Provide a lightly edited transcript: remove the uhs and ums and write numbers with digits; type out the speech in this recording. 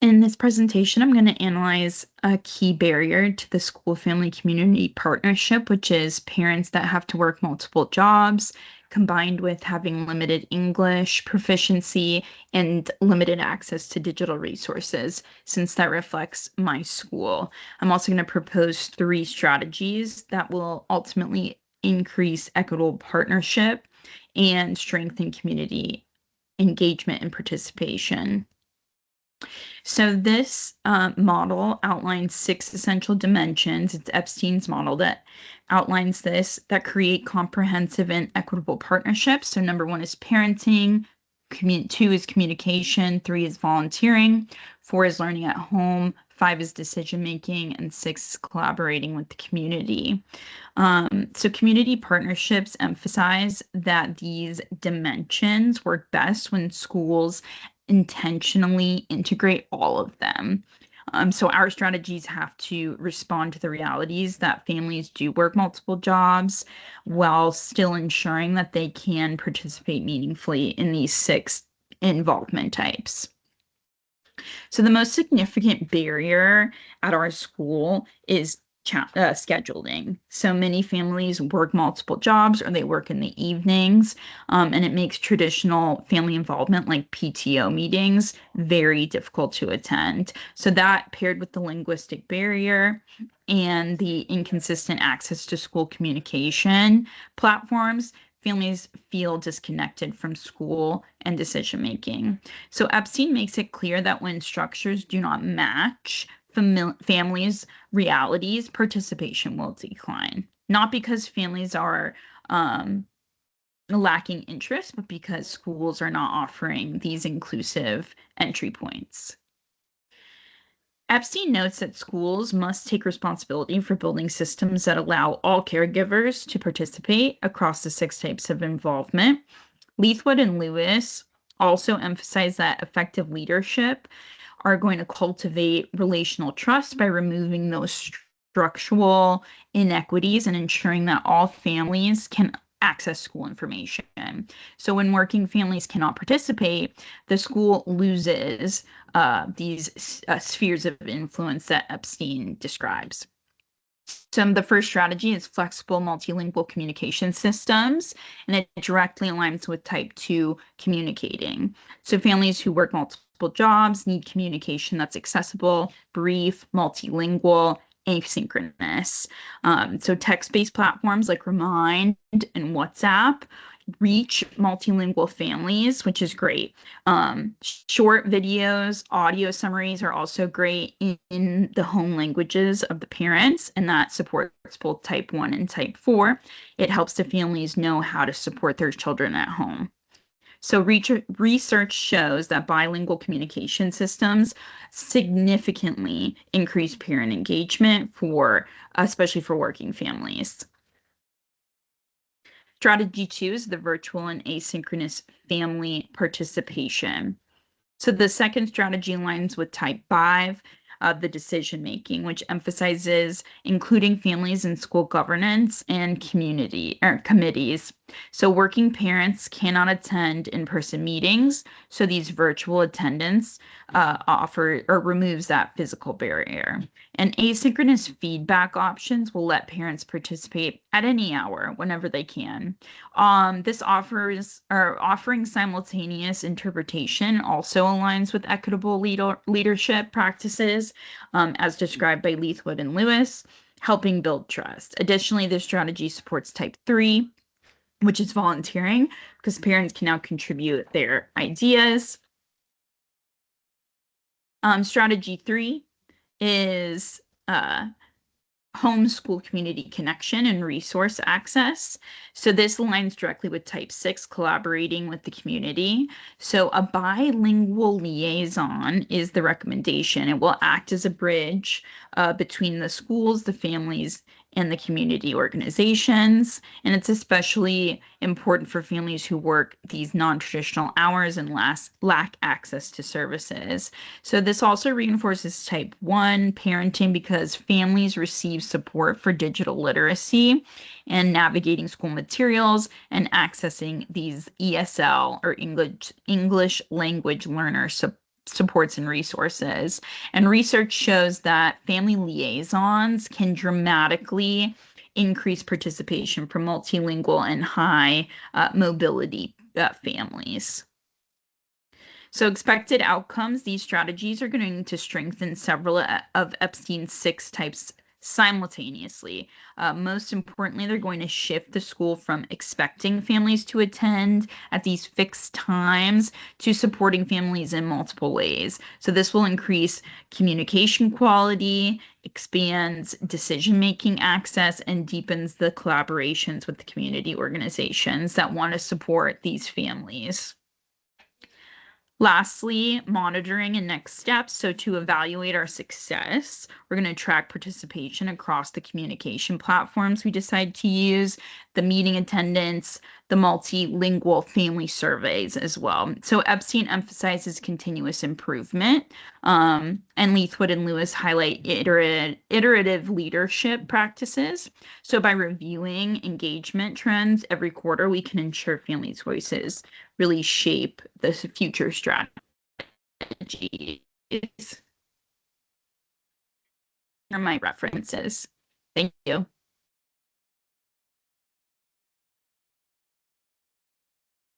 In this presentation, I'm going to analyze a key barrier to the school-family community partnership, which is parents that have to work multiple jobs, combined with having limited English proficiency and limited access to digital resources, since that reflects my school. I'm also going to propose 3 strategies that will ultimately increase equitable partnership and strengthen community engagement and participation. So this model outlines 6 essential dimensions. It's Epstein's model that outlines this, that create comprehensive and equitable partnerships. So number 1 is parenting, 2 is communication, 3 is volunteering, 4 is learning at home, 5 is decision making, and 6 is collaborating with the community. So community partnerships emphasize that these dimensions work best when schools intentionally integrate all of them. So our strategies have to respond to the realities that families do work multiple jobs while still ensuring that they can participate meaningfully in these 6 involvement types. So the most significant barrier at our school is scheduling. So many families work multiple jobs or they work in the evenings, and it makes traditional family involvement like PTO meetings very difficult to attend. So that paired with the linguistic barrier and the inconsistent access to school communication platforms, families feel disconnected from school and decision making. So Epstein makes it clear that when structures do not match families' realities, participation will decline. Not because families are lacking interest, but because schools are not offering these inclusive entry points. Epstein notes that schools must take responsibility for building systems that allow all caregivers to participate across the 6 types of involvement. Leithwood and Lewis also emphasize that effective leadership are going to cultivate relational trust by removing those structural inequities and ensuring that all families can access school information. So when working families cannot participate, the school loses these spheres of influence that Epstein describes. So the first strategy is flexible multilingual communication systems, and it directly aligns with type 2 communicating. So families who work multiple jobs need communication that's accessible, brief, multilingual, asynchronous. So text-based platforms like Remind and WhatsApp reach multilingual families, which is great. Short videos, audio summaries are also great in the home languages of the parents, and that supports both type 1 and type 4. It helps the families know how to support their children at home. So research shows that bilingual communication systems significantly increase parent engagement especially for working families. Strategy 2 is the virtual and asynchronous family participation. So the second strategy aligns with type 5, the decision making, which emphasizes including families in school governance and community or committees. So working parents cannot attend in-person meetings, so these virtual attendance offer or removes that physical barrier. And asynchronous feedback options will let parents participate at any hour whenever they can. This offering simultaneous interpretation also aligns with equitable leadership practices, as described by Leithwood and Lewis, helping build trust. Additionally, this strategy supports type 3, which is volunteering, because parents can now contribute their ideas. Strategy 3 is homeschool community connection and resource access. So this aligns directly with type 6, collaborating with the community. So a bilingual liaison is the recommendation. It will act as a bridge between the schools, the families, and the community organizations. And it's especially important for families who work these non-traditional hours and lack access to services. So this also reinforces type 1 parenting because families receive support for digital literacy and navigating school materials and accessing these ESL or English language learner supports and resources. And research shows that family liaisons can dramatically increase participation for multilingual and high mobility families. So expected outcomes, these strategies are going to strengthen several of Epstein's 6 types simultaneously. Most importantly, they're going to shift the school from expecting families to attend at these fixed times to supporting families in multiple ways. So this will increase communication quality, expands decision-making access, and deepens the collaborations with the community organizations that want to support these families. Lastly, monitoring and next steps. So to evaluate our success, we're going to track participation across the communication platforms we decide to use, the meeting attendance, the multilingual family surveys as well. So Epstein emphasizes continuous improvement, and Leithwood and Lewis highlight iterative leadership practices. So by reviewing engagement trends every quarter, we can ensure families' voices really shape the future strategies. Here are my references. Thank you.